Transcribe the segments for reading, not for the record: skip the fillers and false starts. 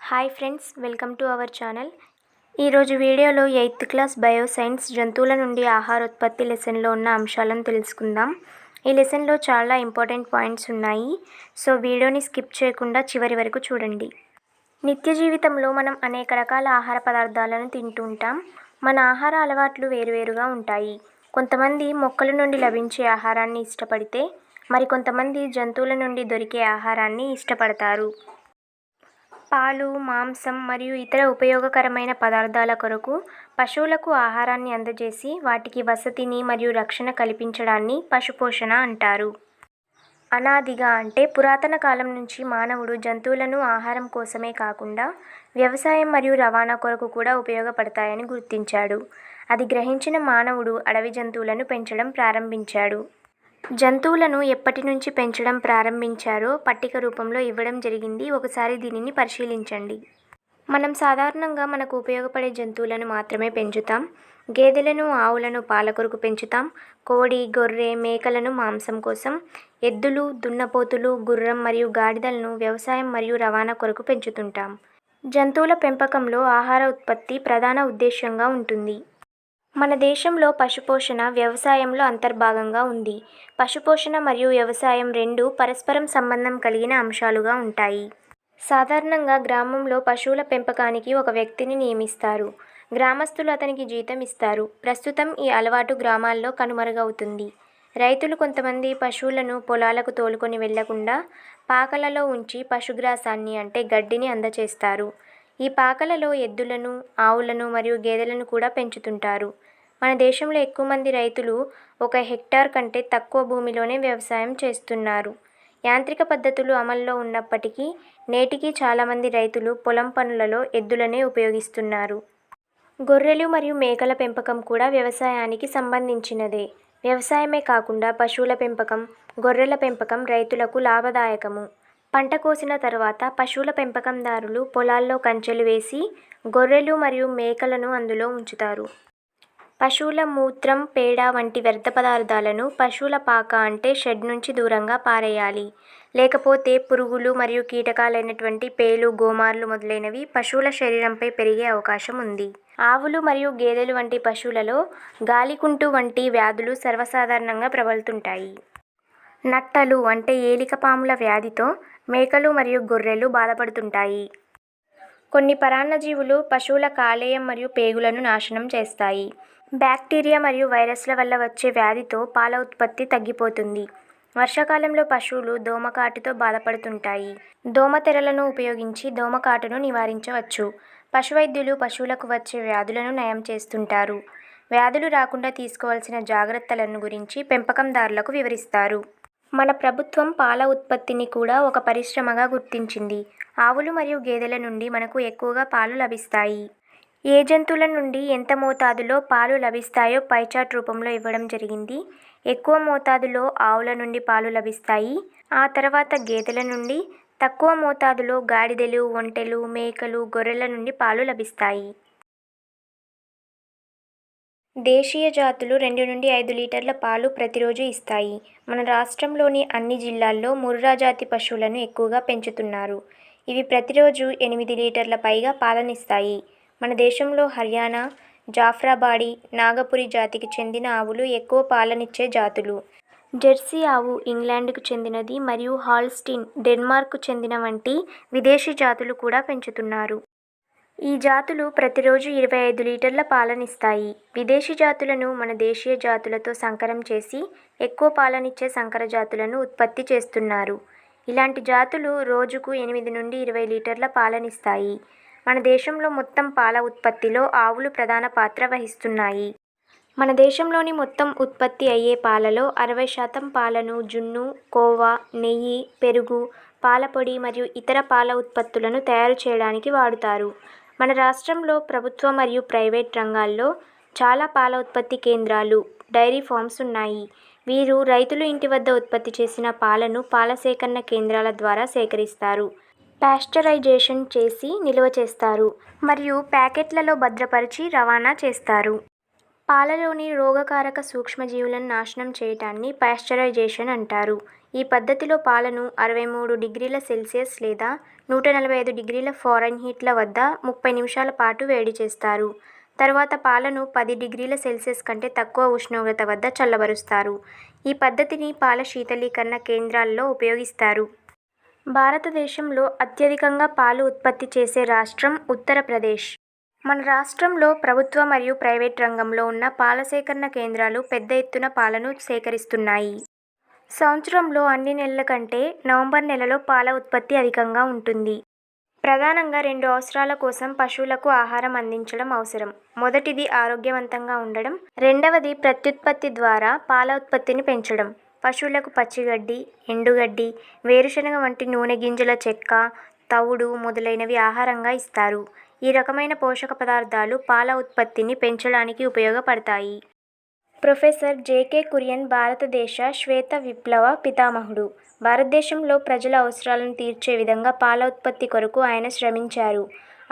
Hi friends, welcome to our channel. ఈరోజు వీడియోలో 8th class bioscience జంతువుల నుండి ఆహారోత్పత్తి లెసన్లో ఉన్న అంశాలను తెలుసుకుందాం. ఈ లెసన్లో చాలా ఇంపార్టెంట్ పాయింట్స్ ఉన్నాయి. సో వీడియోని స్కిప్ చేయకుండా చివరి వరకు చూడండి. నిత్య జీవితంలో మనం అనేక రకాల ఆహార పదార్థాలను తింటుంటాం. మన ఆహార అలవాట్లు వేరువేరుగా ఉంటాయి. కొంతమంది మొక్కల నుండి లభించే ఆహారాన్ని ఇష్టపడితే మరికొంతమంది జంతువుల నుండి దొరికే ఆహారాన్ని ఇష్టపడతారు. పాలు, మాంసం మరియు ఇతర ఉపయోగకరమైన పదార్థాల కొరకు పశువులకు ఆహారాన్ని అందజేసి వాటికి వసతిని మరియు రక్షణ కల్పించడాన్ని పశుపోషణ అంటారు. అనాదిగా అంటే పురాతన కాలం నుంచి మానవుడు జంతువులను ఆహారం కోసమే కాకుండా వ్యవసాయం మరియు రవాణా కొరకు కూడా ఉపయోగపడతాయని గుర్తించాడు. అది గ్రహించిన మానవుడు అడవి జంతువులను పెంచడం ప్రారంభించాడు. జంతువులను ఎప్పటి నుంచి పెంచడం ప్రారంభించారో పట్టిక రూపంలో ఇవ్వడం జరిగింది. ఒకసారి దీనిని పరిశీలించండి. మనం సాధారణంగా మనకు ఉపయోగపడే జంతువులను మాత్రమే పెంచుతాం. గేదెలను, ఆవులను పాల కొరకు పెంచుతాం. కోడి, గొర్రె, మేకలను మాంసం కోసం, ఎద్దులు, దున్నపోతులు, గుర్రం మరియు గాడిదలను వ్యవసాయం మరియు రవాణా కొరకు పెంచుతుంటాం. జంతువుల పెంపకంలో ఆహార ఉత్పత్తి ప్రధాన ఉద్దేశ్యంగా ఉంటుంది. మన దేశంలో పశుపోషణ వ్యవసాయంలో అంతర్భాగంగా ఉంది. పశుపోషణ మరియు వ్యవసాయం రెండూ పరస్పరం సంబంధం కలిగిన అంశాలుగా ఉంటాయి. సాధారణంగా గ్రామంలో పశువుల పెంపకానికి ఒక వ్యక్తిని నియమిస్తారు. గ్రామస్తులు అతనికి జీతం ఇస్తారు. ప్రస్తుతం ఈ అలవాటు గ్రామాల్లో కనుమరుగవుతుంది. రైతులు కొంతమంది పశువులను పొలాలకు తోలుకొని వెళ్లకుండా పాకలలో ఉంచి పశుగ్రాసాన్ని అంటే గడ్డిని అందచేస్తారు. ఈ పాకలలో ఎద్దులను, ఆవులను మరియు గేదెలను కూడా పెంచుతుంటారు. మన దేశంలో ఎక్కువ మంది రైతులు 1 హెక్టార్ కంటే తక్కువ భూమిలోనే వ్యవసాయం చేస్తున్నారు. యాంత్రిక పద్ధతులు అమల్లో ఉన్నప్పటికీ నేటికీ చాలామంది రైతులు పొలం పనులలో ఎద్దులనే ఉపయోగిస్తున్నారు. గొర్రెలు మరియు మేకల పెంపకం కూడా వ్యవసాయానికి సంబంధించినదే. వ్యవసాయమే కాకుండా పశువుల పెంపకం, గొర్రెల పెంపకం రైతులకు లాభదాయకము. పంట కోసిన తర్వాత పశువుల పెంపకందారులు పొలాల్లో కంచెలు వేసి గొర్రెలు మరియు మేకలను అందులో ఉంచుతారు. పశువుల మూత్రం, పేడ వంటి వ్యర్థ పదార్థాలను పశువుల పాక అంటే షెడ్ నుంచి దూరంగా పారేయాలి. లేకపోతే పురుగులు మరియు కీటకాలైనటువంటి పేలు, గోమార్లు మొదలైనవి పశువుల శరీరంపై పెరిగే అవకాశం ఉంది. ఆవులు మరియు గేదెలు వంటి పశువులలో గాలికుంటు వంటి వ్యాధులు సర్వసాధారణంగా ప్రబలుతుంటాయి. నట్టలు అంటే ఏలికపాముల వ్యాధితో మేకలు మరియు గొర్రెలు బాధపడుతుంటాయి. కొన్ని పరాన్నజీవులు పశువుల కాలేయం మరియు పేగులను నాశనం చేస్తాయి. బ్యాక్టీరియా మరియు వైరస్ల వల్ల వచ్చే వ్యాధితో పాల ఉత్పత్తి తగ్గిపోతుంది. వర్షాకాలంలో పశువులు దోమకాటుతో బాధపడుతుంటాయి. దోమతెరలను ఉపయోగించి దోమకాటును నివారించవచ్చు. పశువైద్యులు పశువులకు వచ్చే వ్యాధులను నయం చేస్తుంటారు. వ్యాధులు రాకుండా తీసుకోవాల్సిన జాగ్రత్తలను గురించి పెంపకందారులకు వివరిస్తారు. మన ప్రభుత్వం పాల ఉత్పత్తిని కూడా ఒక పరిశ్రమగా గుర్తించింది. ఆవులు మరియు గేదెల నుండి మనకు ఎక్కువగా పాలు లభిస్తాయి. ఏ జంతువుల నుండి ఎంత మోతాదులో పాలు లభిస్తాయో పైచార్ట్ రూపంలో ఇవ్వడం జరిగింది. ఎక్కువ మోతాదులో ఆవుల నుండి పాలు లభిస్తాయి. ఆ తర్వాత గేదెల నుండి, తక్కువ మోతాదులో గాడిదలు, ఒంటెలు, మేకలు, గొర్రెల నుండి పాలు లభిస్తాయి. దేశీయ జాతులు 2 నుండి 5 లీటర్ల పాలు ప్రతిరోజు ఇస్తాయి. మన రాష్ట్రంలోని అన్ని జిల్లాల్లో ముర్రా జాతి పశువులను ఎక్కువగా పెంచుతున్నారు. ఇవి ప్రతిరోజు 8 లీటర్ల పైగా పాలనిస్తాయి. మన దేశంలో హర్యానా, జాఫ్రాబాడీ, నాగపురి జాతికి చెందిన ఆవులు ఎక్కువ పాలనిచ్చే జాతులు. జెర్సీ ఆవు ఇంగ్లాండ్కు చెందినది మరియు హాల్స్టీన్ డెన్మార్క్కు చెందిన వంటి విదేశీ జాతులు కూడా పెంచుతున్నారు. ఈ జాతులు ప్రతిరోజు 25 లీటర్ల పాలనిస్తాయి. విదేశీ జాతులను మన దేశీయ జాతులతో సంకరం చేసి ఎక్కువ పాలనిచ్చే సంకర జాతులను ఉత్పత్తి చేస్తున్నారు. ఇలాంటి జాతులు రోజుకు 8 నుండి 20 లీటర్ల పాలనిస్తాయి. మన దేశంలో మొత్తం పాల ఉత్పత్తిలో ఆవులు ప్రధాన పాత్ర వహిస్తున్నాయి. మన దేశంలోని మొత్తం ఉత్పత్తి అయ్యే పాలలో 60% పాలను జున్ను, కోవా, నెయ్యి, పెరుగు, పాలపొడి మరియు ఇతర పాల ఉత్పత్తులను తయారు చేయడానికి వాడుతారు. మన రాష్ట్రంలో ప్రభుత్వ మరియు ప్రైవేట్ రంగాల్లో చాలా పాల ఉత్పత్తి కేంద్రాలు, డైరీ ఫార్మ్స్ ఉన్నాయి. వీరు రైతులు ఇంటి వద్ద ఉత్పత్తి చేసిన పాలను పాల సేకరణ కేంద్రాల ద్వారా సేకరిస్తారు. పాస్చరైజేషన్ చేసి నిల్వ చేస్తారు మరియు ప్యాకెట్లలో భద్రపరిచి రవాణా చేస్తారు. పాలలోని రోగకారక సూక్ష్మజీవులను నాశనం చేయటాన్ని పాస్చరైజేషన్ అంటారు. ఈ పద్ధతిలో పాలను 63°C లేదా 145°F వద్ద 30 నిమిషాల పాటు వేడి చేస్తారు. తర్వాత పాలను 10°C కంటే తక్కువ ఉష్ణోగ్రత వద్ద చల్లబరుస్తారు. ఈ పద్ధతిని పాల శీతలీకరణ కేంద్రాల్లో ఉపయోగిస్తారు. భారతదేశంలో అత్యధికంగా పాలు ఉత్పత్తి చేసే రాష్ట్రం ఉత్తరప్రదేశ్. మన రాష్ట్రంలో ప్రభుత్వ మరియు ప్రైవేట్ రంగంలో ఉన్న పాల సేకరణ కేంద్రాలు పెద్ద ఎత్తున పాలను సేకరిస్తున్నాయి. సంవత్సరంలో అన్ని నెలల కంటే నవంబర్ నెలలో పాల ఉత్పత్తి అధికంగా ఉంటుంది. ప్రధానంగా 2 అవసరాల కోసం పశువులకు ఆహారం అందించడం అవసరం. మొదటిది ఆరోగ్యవంతంగా ఉండడం, రెండవది ప్రత్యుత్పత్తి ద్వారా పాల ఉత్పత్తిని పెంచడం. పశువులకు పచ్చిగడ్డి, ఎండుగడ్డి, వేరుశనగ వంటి నూనె గింజల చెక్క, తవుడు మొదలైనవి ఆహారంగా ఇస్తారు. ఈ రకమైన పోషక పదార్థాలు పాల ఉత్పత్తిని పెంచడానికి ఉపయోగపడతాయి. Professor JK. కురియన్ భారతదేశ శ్వేత విప్లవ పితామహుడు. భారతదేశంలో ప్రజల అవసరాలను తీర్చే విధంగా పాల ఉత్పత్తి కొరకు ఆయన శ్రమించారు.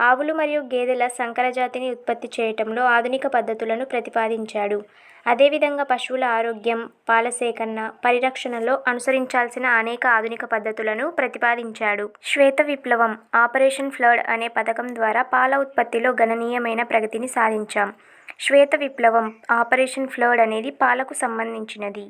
ఆవులు మరియు గేదెల సంకరజాతిని ఉత్పత్తి చేయటంలో ఆధునిక పద్ధతులను ప్రతిపాదించాడు. అదేవిధంగా పశువుల ఆరోగ్యం, పాల సేకరణ, పరిరక్షణలో అనుసరించాల్సిన అనేక ఆధునిక పద్ధతులను ప్రతిపాదించాడు. శ్వేత విప్లవం, ఆపరేషన్ ఫ్లడ్ అనే పథకం ద్వారా పాల ఉత్పత్తిలో గణనీయమైన ప్రగతిని సాధించాం. శ్వేత విప్లవం, ఆపరేషన్ ఫ్లడ్ అనేది పాలకు సంబంధించినది.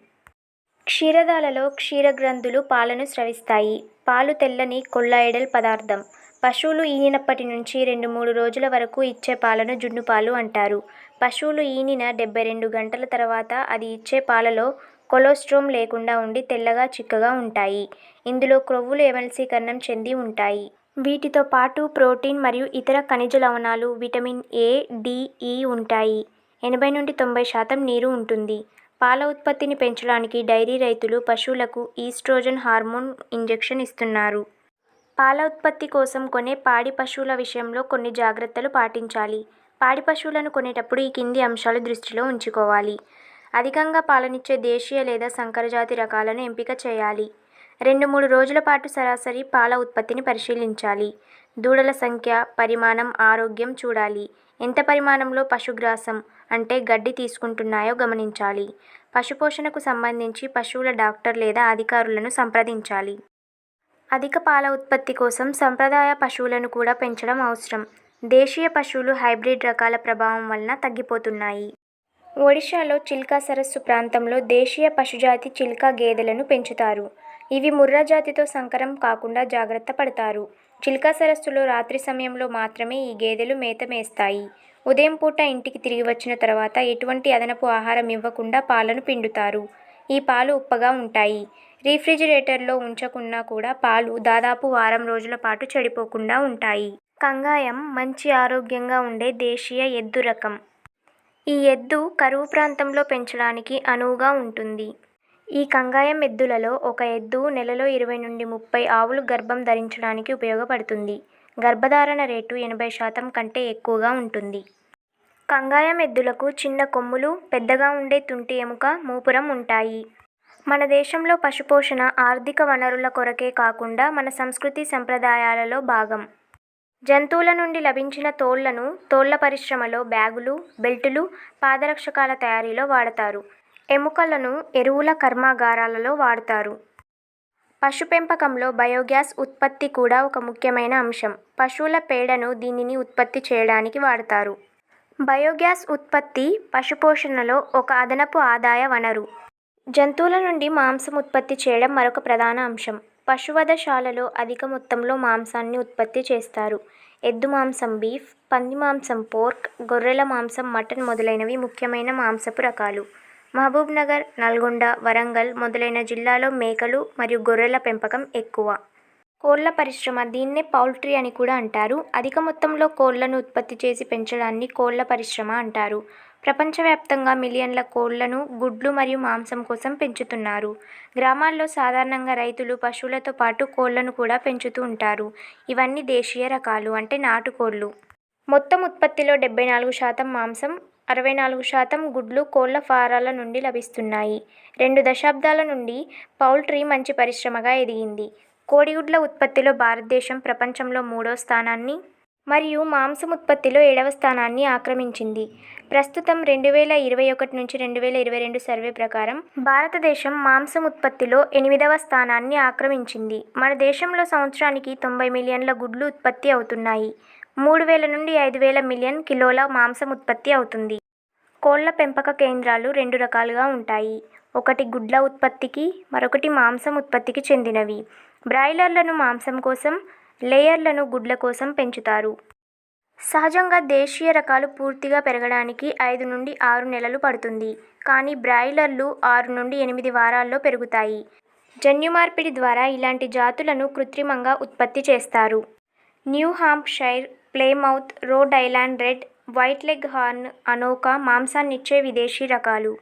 క్షీరదాలలో క్షీరగ్రంథులు పాలను స్రవిస్తాయి. పాలు తెల్లని కొల్లాయిడల్ పదార్థం. పశువులు ఈనినప్పటి నుంచి 2-3 రోజుల వరకు ఇచ్చే పాలను జున్నుపాలు అంటారు. పశువులు ఈనిన 72 గంటల తర్వాత అది ఇచ్చే పాలలో కొలెస్ట్రాల్ లేకుండా ఉండి తెల్లగా చిక్కగా ఉంటాయి. ఇందులో క్రొవ్వులు ఎమల్సీకరణం చెంది ఉంటాయి. వీటితో పాటు ప్రోటీన్ మరియు ఇతర ఖనిజ లవణాలు, విటమిన్ ఏ, డి, ఇ ఉంటాయి. 80-90% నీరు ఉంటుంది. పాల ఉత్పత్తిని పెంచడానికి డైరీ రైతులు పశువులకు ఈస్ట్రోజన్ హార్మోన్ ఇంజెక్షన్ ఇస్తున్నారు. పాల ఉత్పత్తి కోసం కొనే పాడి పశువుల విషయంలో కొన్ని జాగ్రత్తలు పాటించాలి. పాడి పశువులను కొనేటప్పుడు ఈ కింది అంశాలు దృష్టిలో ఉంచుకోవాలి. అధికంగా పాలనిచ్చే దేశీయ లేదా సంకరజాతి రకాలను ఎంపిక చేయాలి. 2-3 రోజుల పాటు సరాసరి పాల ఉత్పత్తిని పరిశీలించాలి. దూడల సంఖ్య, పరిమాణం, ఆరోగ్యం చూడాలి. ఎంత పరిమాణంలో పశుగ్రాసం అంటే గడ్డి తీసుకుంటున్నాయో గమనించాలి. పశుపోషణకు సంబంధించి పశువుల డాక్టర్ లేదా అధికారులను సంప్రదించాలి. అధిక పాల ఉత్పత్తి కోసం సంప్రదాయ పశువులను కూడా పెంచడం అవసరం. దేశీయ పశువులు హైబ్రిడ్ రకాల ప్రభావం వలన తగ్గిపోతున్నాయి. ఒడిశాలో చిల్కా సరస్సు ప్రాంతంలో దేశీయ పశుజాతి చిల్కా గేదెలను పెంచుతారు. ఇవి ముర్రా జాతితో సంకరం కాకుండా జాగ్రత్త పడతారు. చిల్కా సరస్సులో రాత్రి సమయంలో మాత్రమే ఈ గేదెలు మేత మేస్తాయి. ఉదయం పూట ఇంటికి తిరిగి వచ్చిన తర్వాత ఎటువంటి అదనపు ఆహారం ఇవ్వకుండా పాలను పిండుతారు. ఈ పాలు ఉప్పగా ఉంటాయి. రిఫ్రిజిరేటర్లో ఉంచకున్నా కూడా పాలు దాదాపు వారం రోజుల పాటు చెడిపోకుండా ఉంటాయి. కంగాయం మంచి ఆరోగ్యంగా ఉండే దేశీయ ఎద్దు రకం. ఈ ఎద్దు కరువు ప్రాంతంలో పెంచడానికి అనువుగా ఉంటుంది. ఈ కంగాయం ఎద్దులలో ఒక ఎద్దు నెలలో 20-30 ఆవులు గర్భం ధరించడానికి ఉపయోగపడుతుంది. గర్భధారణ రేటు 80% కంటే ఎక్కువగా ఉంటుంది. కంగాయం ఎద్దులకు చిన్న కొమ్ములు, పెద్దగా ఉండే తుంటి ఎముక, మూపురం ఉంటాయి. మన దేశంలో పశుపోషణ ఆర్థిక వనరుల కొరకే కాకుండా మన సంస్కృతి సంప్రదాయాలలో భాగం. జంతువుల నుండి లభించిన తోళ్లను తోళ్ల పరిశ్రమలో బ్యాగులు, బెల్టులు, పాదరక్షకాల తయారీలో వాడతారు. ఎముకలను ఎరువుల కర్మాగారాలలో వాడతారు. పశు పెంపకంలో బయోగ్యాస్ ఉత్పత్తి కూడా ఒక ముఖ్యమైన అంశం. పశువుల పేడను దీనిని ఉత్పత్తి చేయడానికి వాడతారు. బయోగ్యాస్ ఉత్పత్తి పశుపోషణలో ఒక అదనపు ఆదాయ వనరు. జంతువుల నుండి మాంసం ఉత్పత్తి చేయడం మరొక ప్రధాన అంశం. పశువధశాలలో అధిక మొత్తంలో మాంసాన్ని ఉత్పత్తి చేస్తారు. ఎద్దు మాంసం బీఫ్, పంది మాంసం పోర్క్, గొర్రెల మాంసం మటన్ మొదలైనవి ముఖ్యమైన మాంసపు రకాలు. మహబూబ్నగర్, నల్గొండ, వరంగల్ మొదలైన జిల్లాలో మేకలు మరియు గొర్రెల పెంపకం ఎక్కువ. కోళ్ల పరిశ్రమ, దీన్నే పౌల్ట్రీ అని కూడా అంటారు. అధిక మొత్తంలో కోళ్లను ఉత్పత్తి చేసి పెంచడాన్ని కోళ్ల పరిశ్రమ అంటారు. ప్రపంచవ్యాప్తంగా మిలియన్ల కోళ్లను గుడ్లు మరియు మాంసం కోసం పెంచుతున్నారు. గ్రామాల్లో సాధారణంగా రైతులు పశువులతో పాటు కోళ్లను కూడా పెంచుతూ ఉంటారు. ఇవన్నీ దేశీయ రకాలు అంటే నాటుకోళ్లు. మొత్తం ఉత్పత్తిలో 74% మాంసం, 64% గుడ్లు కోళ్ల ఫారాల నుండి లభిస్తున్నాయి. 2 దశాబ్దాల నుండి పౌల్ట్రీ మంచి పరిశ్రమగా ఎదిగింది. కోడిగుడ్ల ఉత్పత్తిలో భారతదేశం ప్రపంచంలో 3వ స్థానాన్ని, మరియు మాంసం ఉత్పత్తిలో 7వ స్థానాన్ని ఆక్రమించింది. ప్రస్తుతం 2021 నుంచి 2022 సర్వే ప్రకారం భారతదేశం మాంసం ఉత్పత్తిలో 8వ స్థానాన్ని ఆక్రమించింది. మన దేశంలో సంవత్సరానికి 90 మిలియన్ల గుడ్లు ఉత్పత్తి అవుతున్నాయి. 3,000 నుండి 5,000 మిలియన్ కిలోల మాంసం ఉత్పత్తి అవుతుంది. కోళ్ల పెంపక కేంద్రాలు 2 రకాలుగా ఉంటాయి. ఒకటి గుడ్ల ఉత్పత్తికి, మరొకటి మాంసం ఉత్పత్తికి చెందినవి. బ్రాయిలర్లను మాంసం కోసం, లేయర్లను గుడ్ల కోసం పెంచుతారు. సహజంగా దేశీయ రకాలు పూర్తిగా పెరగడానికి 5 నుండి 6 నెలలు పడుతుంది. కానీ బ్రాయిలర్లు 6 నుండి 8 వారాల్లో పెరుగుతాయి. జన్యు మార్పిడి ద్వారా ఇలాంటి జాతులను కృత్రిమంగా ఉత్పత్తి చేస్తారు. New Hampshire, Plymouth, Rhode Island red, white leghorn, Ancona మాంసాన్నిచ్చే విదేశీ రకాలు.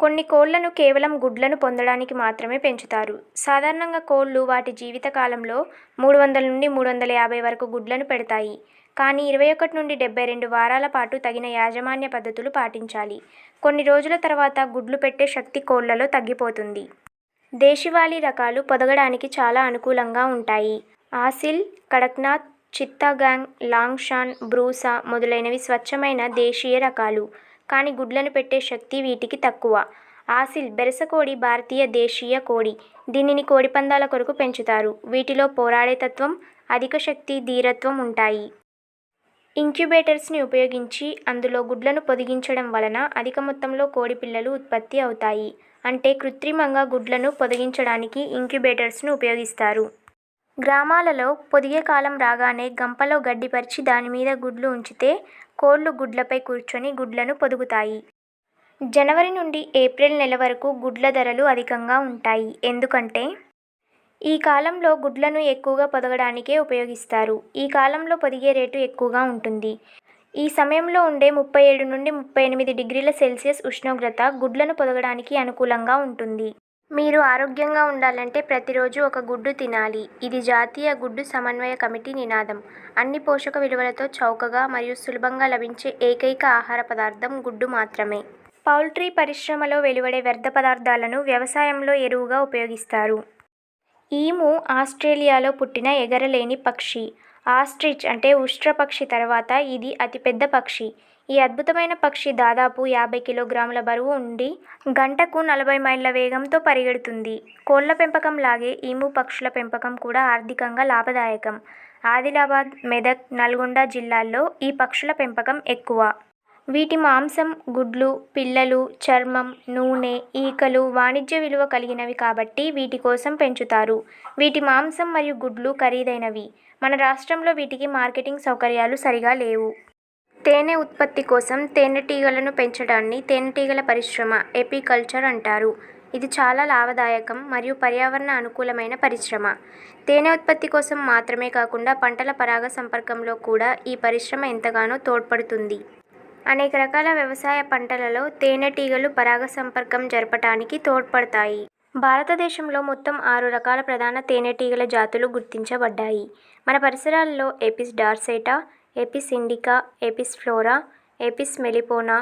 కొన్ని కోళ్లను కేవలం గుడ్లను పొందడానికి మాత్రమే పెంచుతారు. సాధారణంగా కోళ్లు వాటి జీవిత కాలంలో 300 నుండి 350 వరకు గుడ్లను పెడతాయి. కానీ 21 నుండి 72 వారాల పాటు తగిన యాజమాన్య పద్ధతులు పాటించాలి. కొన్ని రోజుల తర్వాత గుడ్లు పెట్టే శక్తి కోళ్లలో తగ్గిపోతుంది. దేశవాళీ రకాలు పొదగడానికి చాలా అనుకూలంగా ఉంటాయి. ఆసిల్, కడక్నాథ్, చిత్తగాంగ్, లాంగ్షాన్, బ్రూసా మొదలైనవి స్వచ్ఛమైన దేశీయ రకాలు. కానీ గుడ్లను పెట్టే శక్తి వీటికి తక్కువ. ఆసిల్ బెరసకోడి భారతీయ దేశీయ కోడి. దీనిని కోడిపందాల కొరకు పెంచుతారు. వీటిలో పోరాడే తత్వం, అధిక శక్తి, ధీరత్వం ఉంటాయి. ఇంక్యుబేటర్స్ని ఉపయోగించి అందులో గుడ్లను పొదిగించడం వలన అధిక మొత్తంలో కోడి పిల్లలు ఉత్పత్తి అవుతాయి. అంటే కృత్రిమంగా గుడ్లను పొదిగించడానికి ఇంక్యుబేటర్స్ను ఉపయోగిస్తారు. గ్రామాలలో పొదిగే కాలం రాగానే గంపలో గడ్డి పరిచి దానిమీద గుడ్లు ఉంచితే కోళ్లు గుడ్లపై కూర్చొని గుడ్లను పొదుగుతాయి. జనవరి నుండి ఏప్రిల్ నెల వరకు గుడ్ల ధరలు అధికంగా ఉంటాయి. ఎందుకంటే ఈ కాలంలో గుడ్లను ఎక్కువగా పొదగడానికే ఉపయోగిస్తారు. ఈ కాలంలో పొదిగే రేటు ఎక్కువగా ఉంటుంది. ఈ సమయంలో ఉండే 37 నుండి 38 డిగ్రీల సెల్సియస్ ఉష్ణోగ్రత గుడ్లను పొదగడానికి అనుకూలంగా ఉంటుంది. మీరు ఆరోగ్యంగా ఉండాలంటే ప్రతిరోజు ఒక గుడ్డు తినాలి. ఇది జాతీయ గుడ్డు సమన్వయ కమిటీ నినాదం. అన్ని పోషక విలువలతో చౌకగా మరియు సులభంగా లభించే ఏకైక ఆహార పదార్థం గుడ్డు మాత్రమే. పౌల్ట్రీ పరిశ్రమలో వెలువడే వ్యర్థ పదార్థాలను వ్యవసాయంలో ఎరువుగా ఉపయోగిస్తారు. ఈము ఆస్ట్రేలియాలో పుట్టిన ఎగరలేని పక్షి. ఆస్ట్రిచ్ అంటే ఉష్ట్రపక్షి తర్వాత ఇది అతిపెద్ద పక్షి. ఈ అద్భుతమైన పక్షి దాదాపు 50 కిలోగ్రాముల బరువు ఉండి గంటకు 40 మైళ్ళ వేగంతో పరిగెడుతుంది. కోళ్ల పెంపకం లాగే ఈము పక్షుల పెంపకం కూడా ఆర్థికంగా లాభదాయకం. ఆదిలాబాద్, మెదక్, నల్గొండ జిల్లాల్లో ఈ పక్షుల పెంపకం ఎక్కువ. వీటి మాంసం, గుడ్లు, పిల్లలు, చర్మం, నూనె, ఈకలు వాణిజ్య విలువ కలిగినవి కాబట్టి వీటి కోసం పెంచుతారు. వీటి మాంసం మరియు గుడ్లు ఖరీదైనవి. మన రాష్ట్రంలో వీటికి మార్కెటింగ్ సౌకర్యాలు సరిగా లేవు. తేనె ఉత్పత్తి కోసం తేనెటీగలను పెంచడాన్ని తేనెటీగల పరిశ్రమ ఎపికల్చర్ అంటారు. ఇది చాలా లాభదాయకం మరియు పర్యావరణ అనుకూలమైన పరిశ్రమ. తేనె ఉత్పత్తి కోసం మాత్రమే కాకుండా పంటల పరాగ సంపర్కంలో కూడా ఈ పరిశ్రమ ఎంతగానో తోడ్పడుతుంది. అనేక రకాల వ్యవసాయ పంటలలో తేనెటీగలు పరాగ సంపర్కం జరపటానికి తోడ్పడతాయి. భారతదేశంలో మొత్తం 6 రకాల ప్రధాన తేనెటీగల జాతులు గుర్తించబడ్డాయి. మన పరిసరాల్లో Apis dorsata, Apis indica, Apis florea, Apis melipona,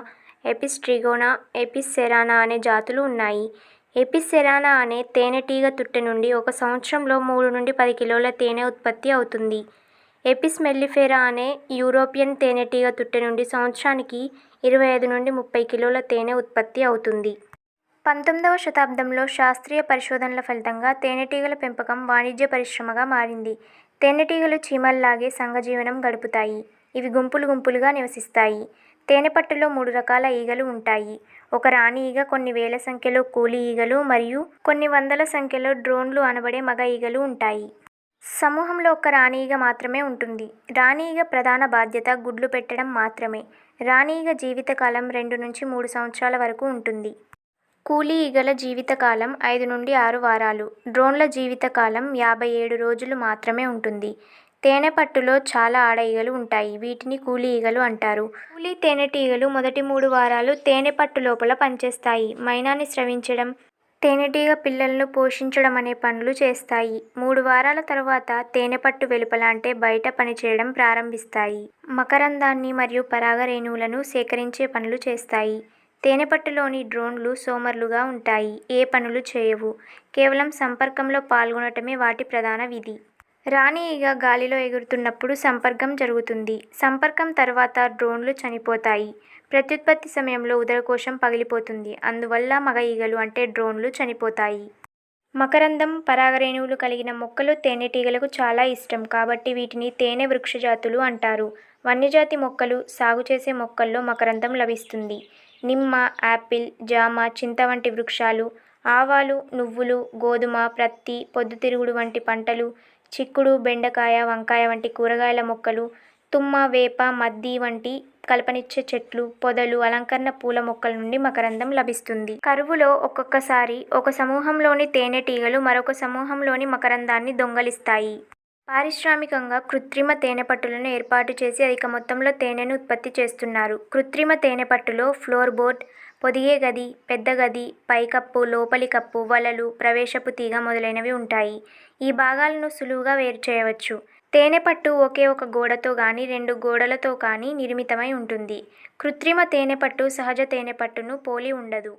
Apis trigona, Apis cerana అనే జాతులు ఉన్నాయి. ఎపిస్ సెరానా అనే తేనెటీగ తుట్టె నుండి ఒక సంవత్సరంలో 3 నుండి 10 కిలోల తేనె ఉత్పత్తి అవుతుంది. ఎపిస్ మెల్లిఫెరా అనే యూరోపియన్ తేనెటీగ తుట్టె నుండి సంవత్సరానికి 25 నుండి 30 కిలోల తేనె ఉత్పత్తి అవుతుంది. 19వ శతాబ్దంలో శాస్త్రీయ పరిశోధనల ఫలితంగా తేనెటీగల పెంపకం వాణిజ్య పరిశ్రమగా మారింది. తేనెటీగలు చీమల్లాగే సంఘజీవనం గడుపుతాయి. ఇవి గుంపులు గుంపులుగా నివసిస్తాయి. తేనెపట్టులో 3 రకాల ఈగలు ఉంటాయి. ఒక రాణి ఈగ, కొన్ని వేల సంఖ్యలో కూలి ఈగలు మరియు కొన్ని వందల సంఖ్యలో డ్రోన్లు అనబడే మగ ఈగలు ఉంటాయి. సమూహంలో ఒక రాణి ఈగ మాత్రమే ఉంటుంది. రాణి ఈగ ప్రధాన బాధ్యత గుడ్లు పెట్టడం మాత్రమే. రాణి ఈగ జీవితకాలం 2 నుంచి 3 సంవత్సరాల వరకు ఉంటుంది. కూలీ ఈగల జీవితకాలం 5 నుండి 6 వారాలు. డ్రోన్ల జీవితకాలం 57 రోజులు మాత్రమే ఉంటుంది. తేనెపట్టులో చాలా ఆడ ఈగలు ఉంటాయి. వీటిని కూలీ ఈగలు అంటారు. కూలీ తేనెటీగలు మొదటి 3 వారాలు తేనెపట్టు లోపల పనిచేస్తాయి. మైనాన్ని స్రవించడం, తేనెటీగ పిల్లలను పోషించడం అనే పనులు చేస్తాయి. 3 వారాల తర్వాత తేనెపట్టు వెలుపల అంటే బయట పనిచేయడం ప్రారంభిస్తాయి. మకరందాన్ని మరియు పరాగ రేణువులను సేకరించే పనులు చేస్తాయి. తేనెపట్టులోని డ్రోన్లు సోమరులుగా ఉంటాయి. ఏ పనులు చేయవు. కేవలం సంపర్కంలో పాల్గొనటమే వాటి ప్రధాన విధి. రాణి ఈగ గాలిలో ఎగురుతున్నప్పుడు సంపర్కం జరుగుతుంది. సంపర్కం తర్వాత డ్రోన్లు చనిపోతాయి. ప్రత్యుత్పత్తి సమయంలో ఉదరకోశం పగిలిపోతుంది. అందువల్ల మగ ఈగలు అంటే డ్రోన్లు చనిపోతాయి. మకరందం, పరాగరేణువులు కలిగిన మొక్కలు తేనెటీగలకు చాలా ఇష్టం. కాబట్టి వీటిని తేనె వృక్షజాతులు అంటారు. వన్యజాతి మొక్కలు, సాగు చేసే మొక్కల్లో మకరందం లభిస్తుంది. నిమ్మ, యాపిల్, జామ, చింత వంటి వృక్షాలు, ఆవాలు, నువ్వులు, గోధుమ, ప్రత్తి, పొద్దుతిరుగుడు వంటి పంటలు, చిక్కుడు, బెండకాయ, వంకాయ వంటి కూరగాయల మొక్కలు, తుమ్మ, వేప, మద్ది వంటి కలపనిచ్చే చెట్లు, పొదలు, అలంకరణ పూల మొక్కల నుండి మకరందం లభిస్తుంది. కరువులో ఒక్కొక్కసారి ఒక సమూహంలోని తేనెటీగలు మరొక సమూహంలోని మకరందాన్ని దొంగిలిస్తాయి. పారిశ్రామికంగా కృత్రిమ తేనెపట్టులను ఏర్పాటు చేసి అధిక మొత్తంలో తేనెను ఉత్పత్తి చేస్తున్నారు. కృత్రిమ తేనెపట్టులో ఫ్లోర్ బోర్డ్, పొదిగే గది, పెద్ద గది, పైకప్పు, లోపలి కప్పు, వలలు, ప్రవేశపు తీగ మొదలైనవి ఉంటాయి. ఈ భాగాలను సులువుగా వేరు చేయవచ్చు. తేనెపట్టు ఒకే ఒక గోడతో గానీ 2 గోడలతో కానీ నిర్మితమై ఉంటుంది. కృత్రిమ తేనెపట్టు సహజ తేనెపట్టును పోలి ఉండదు.